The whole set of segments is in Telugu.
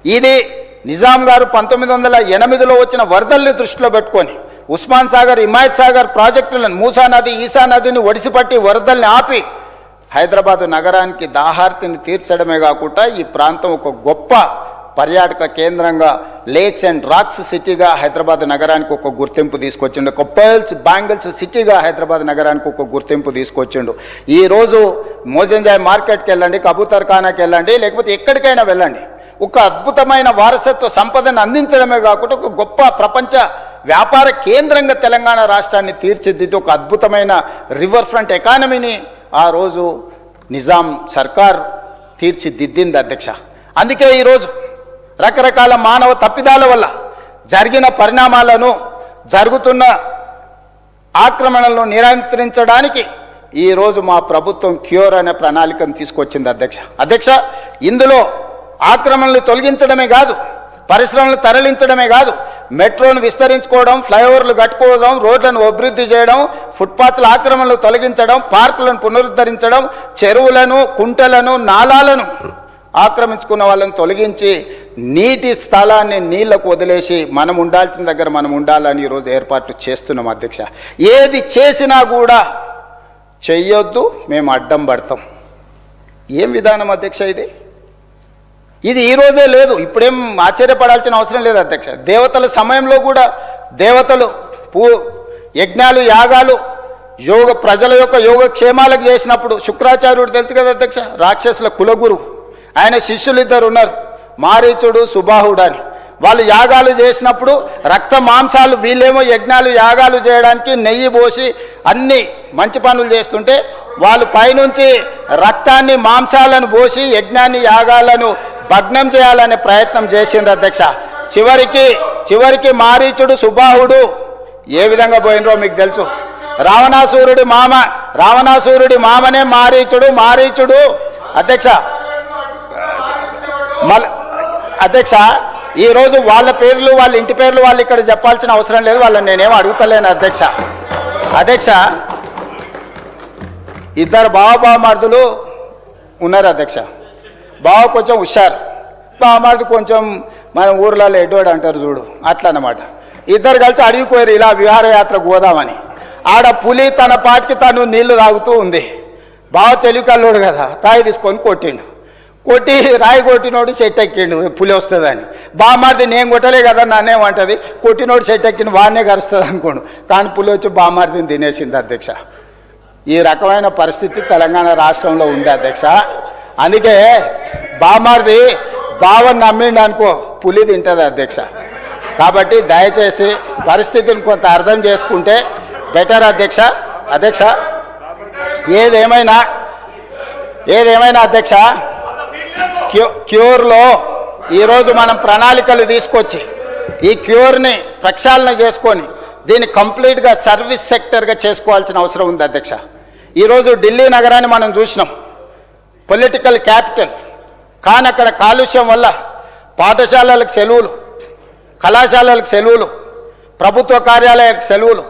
ఇది నిజాం గారు 1908లో వచ్చిన వరదల్ని దృష్టిలో పెట్టుకొని ఉస్మాన్ సాగర్, హిమాయత్ సాగర్ ప్రాజెక్టులను, మూసా నది, ఈసా నదిని ఒడిసిపట్టి వరదల్ని ఆపి హైదరాబాదు నగరానికి దాహార్తిని తీర్చడమే కాకుండా ఈ ప్రాంతం ఒక గొప్ప పర్యాటక కేంద్రంగా, లేక్స్ అండ్ రాక్స్ సిటీగా హైదరాబాద్ నగరానికి ఒక గుర్తింపు తీసుకొచ్చిండు. ఒక పర్ల్స్ బ్యాంగిల్స్ సిటీగా హైదరాబాద్ నగరానికి ఒక గుర్తింపు తీసుకొచ్చిండు. ఈరోజు మోజంజాయ్ మార్కెట్కి వెళ్ళండి, కబూతర్ ఖానాకి వెళ్ళండి, లేకపోతే ఎక్కడికైనా వెళ్ళండి, ఒక అద్భుతమైన వారసత్వ సంపదను అందించడమే కాకుండా ఒక గొప్ప ప్రపంచ వ్యాపార కేంద్రంగా తెలంగాణ రాష్ట్రాన్ని తీర్చిదిద్ది ఒక అద్భుతమైన రివర్ ఫ్రంట్ ఎకానమీని ఆ రోజు నిజాం సర్కార్ తీర్చిదిద్దింది అధ్యక్ష. అందుకే ఈరోజు రకరకాల మానవ తప్పిదాల వల్ల జరిగిన పరిణామాలను, జరుగుతున్న ఆక్రమణలను నియంత్రించడానికి ఈరోజు మా ప్రభుత్వం క్యూర్ అనే ప్రణాళికను తీసుకొచ్చింది అధ్యక్ష. ఇందులో ఆక్రమణలు తొలగించడమే కాదు, పరిశ్రమలు తరలించడమే కాదు, మెట్రోను విస్తరించుకోవడం, ఫ్లైఓవర్లు కట్టుకోవడం, రోడ్లను అభివృద్ధి చేయడం, ఫుట్పాత్ల ఆక్రమణలు తొలగించడం, పార్కులను పునరుద్ధరించడం, చెరువులను, కుంటలను, నాలాలను ఆక్రమించుకున్న వాళ్ళని తొలగించి నీటి స్థలాన్ని నీళ్లకు వదిలేసి మనం ఉండాల్సిన దగ్గర మనం ఉండాలని ఈరోజు ఏర్పాటు చేస్తున్నాం అధ్యక్ష. ఏది చేసినా కూడా చెయ్యొద్దు, మేము అడ్డం పడతాం. ఏం విధానం అధ్యక్ష ఇది? ఇది ఈరోజే లేదు, ఇప్పుడేం ఆశ్చర్యపడాల్సిన అవసరం లేదు అధ్యక్ష. దేవతల సమయంలో కూడా దేవతలు యజ్ఞాలు, యాగాలు, ప్రజల యొక్క యోగక్షేమాలకు చేసినప్పుడు శుక్రాచార్యుడు తెలుసు కదా అధ్యక్ష, రాక్షసుల కులగురువు, ఆయన శిష్యులు ఇద్దరు ఉన్నారు, మారీచుడు, సుబాహుడు అని. వాళ్ళు యాగాలు చేసినప్పుడు రక్త మాంసాలు, వీళ్ళేమో యజ్ఞాలు, యాగాలు చేయడానికి నెయ్యి పోసి అన్ని మంచి పనులు చేస్తుంటే వాళ్ళు పైనుంచి రక్తాన్ని, మాంసాలను పోసి యజ్ఞాన్ని, యాగాలను భగ్నం చేయాలనే ప్రయత్నం చేసిండ్రు అధ్యక్ష. చివరికి మారీచుడు, సుబాహుడు ఏ విధంగా పోయినరో మీకు తెలుసు. రావణాసురుడి మామనే మారీచుడు అధ్యక్ష. ఈరోజు వాళ్ళ పేర్లు, వాళ్ళ ఇంటి పేర్లు వాళ్ళు ఇక్కడ చెప్పాల్సిన అవసరం లేదు, వాళ్ళని నేనేం అడుగుతలేను అధ్యక్ష. ఇద్దరు బావమరుదులు ఉన్నారు అధ్యక్ష. బావ కొంచెం హుషారు, బావమరుదు కొంచెం మన ఊర్లలో ఎడ్వాడు అంటారు చూడు, అట్లా అన్నమాట. ఇద్దరు కలిసి అడిగిపోయారు ఇలా విహారయాత్రకు పోదామని. ఆడ పులి తన పాటికి తను నీళ్లు తాగుతూ ఉంది. బావ తెలివికల్లోడు కదా, రాయి తీసుకొని రాయి కొట్టినోడు సెట్ ఎక్కిండు పులి వస్తుందని. బామార్ది నేను కొట్టలే కదా నన్నేమంటుంది, కొట్టినోడు సెట్ ఎక్కిండు వాడినే కరుస్తుంది అనుకోండు, కానీ పులి వచ్చి బామార్దిని తినేసింది అధ్యక్ష. ఈ రకమైన పరిస్థితి తెలంగాణ రాష్ట్రంలో ఉంది అధ్యక్ష. అందుకే బామార్ది బావని నమ్మిండు అనుకో, పులి తింటుంది అధ్యక్ష. కాబట్టి దయచేసి పరిస్థితిని కొంత అర్థం చేసుకుంటే బెటర్ అధ్యక్ష. ఏదేమైనా అధ్యక్ష, క్యూర్లో ఈరోజు మనం ప్రణాళికలు తీసుకొచ్చి ఈ క్యూర్ని ప్రక్షాళన చేసుకొని దీన్ని కంప్లీట్గా సర్వీస్ సెక్టర్గా చేసుకోవాల్సిన అవసరం ఉంది అధ్యక్ష. ఈరోజు ఢిల్లీ నగరాన్ని మనం చూసినాం, పొలిటికల్ క్యాపిటల్, కానీ అక్కడ కాలుష్యం వల్ల పాఠశాలలకు సెలవులు, కళాశాలలకు సెలవులు, ప్రభుత్వ కార్యాలయాలకు సెలవులు,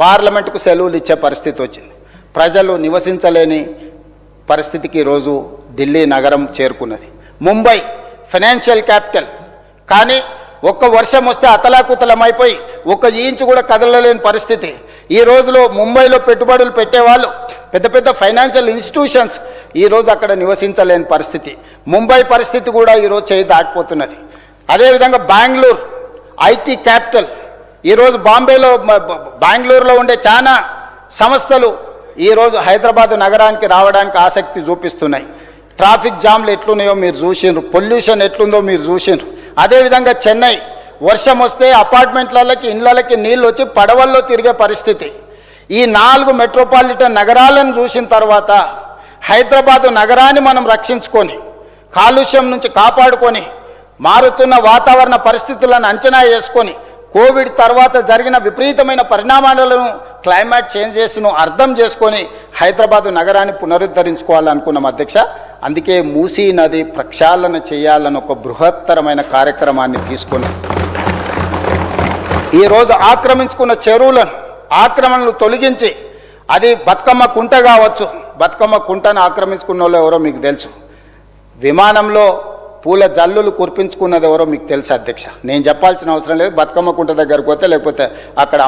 పార్లమెంటుకు సెలవులు ఇచ్చే పరిస్థితి వచ్చింది. ప్రజలు నివసించలేని పరిస్థితికి ఈరోజు ఢిల్లీ నగరం చేరుకున్నది. ముంబై ఫైనాన్షియల్ క్యాపిటల్, కానీ ఒక్క వర్షం వస్తే అతలాకుతలమైపోయి ఒక ఇంచు కూడా కదలలేని పరిస్థితి. ఈ రోజులో ముంబైలో పెట్టుబడులు పెట్టేవాళ్ళు, పెద్ద పెద్ద ఫైనాన్షియల్ ఇన్స్టిట్యూషన్స్ ఈరోజు అక్కడ నివసించలేని పరిస్థితి. ముంబై పరిస్థితి కూడా ఈరోజు చేయి దాటిపోతున్నది. అదేవిధంగా బెంగళూరు ఐటీ క్యాపిటల్, ఈరోజు బెంగళూరులో ఉండే చాలా సంస్థలు ఈరోజు హైదరాబాద్ నగరానికి రావడానికి ఆసక్తి చూపిస్తున్నాయి. ట్రాఫిక్ జామ్లు ఎట్లున్నాయో మీరు చూసిండ్రు, పొల్యూషన్ ఎట్లుందో మీరు చూసిండ్రు. అదేవిధంగా చెన్నై వర్షం వస్తే అపార్ట్మెంట్లకి, ఇళ్ళకి నీళ్ళు వచ్చి పడవల్లో తిరిగే పరిస్థితి. ఈ 4 మెట్రోపాలిటన్ నగరాలను చూసిన తర్వాత హైదరాబాదు నగరాన్ని మనం రక్షించుకొని, కాలుష్యం నుంచి కాపాడుకొని, మారుతున్న వాతావరణ పరిస్థితులను అంచనా వేసుకొని, కోవిడ్ తర్వాత జరిగిన విపరీతమైన పరిణామాలను, క్లైమేట్ చేంజెస్ను అర్థం చేసుకొని హైదరాబాదు నగరాన్ని పునరుద్ధరించుకోవాలనుకున్నాం అధ్యక్ష. అందుకే మూసీ నది ప్రక్షాళన చేయాలని ఒక బృహత్తరమైన కార్యక్రమాన్ని తీసుకొని ఈరోజు ఆక్రమించుకున్న చెరువులను, ఆక్రమణలు తొలగించి, అది బతుకమ్మ కుంట కావచ్చు, బతుకమ్మ కుంటను ఆక్రమించుకున్న వాళ్ళు ఎవరో మీకు తెలుసు. విమానంలో పూల జల్లులు కురిపించుకున్నది ఎవరో మీకు తెలుసు అధ్యక్ష. నేను చెప్పాల్సిన అవసరం లేదు. బతుకమ్మ కుంట దగ్గరకు పోతే లేకపోతే అక్కడ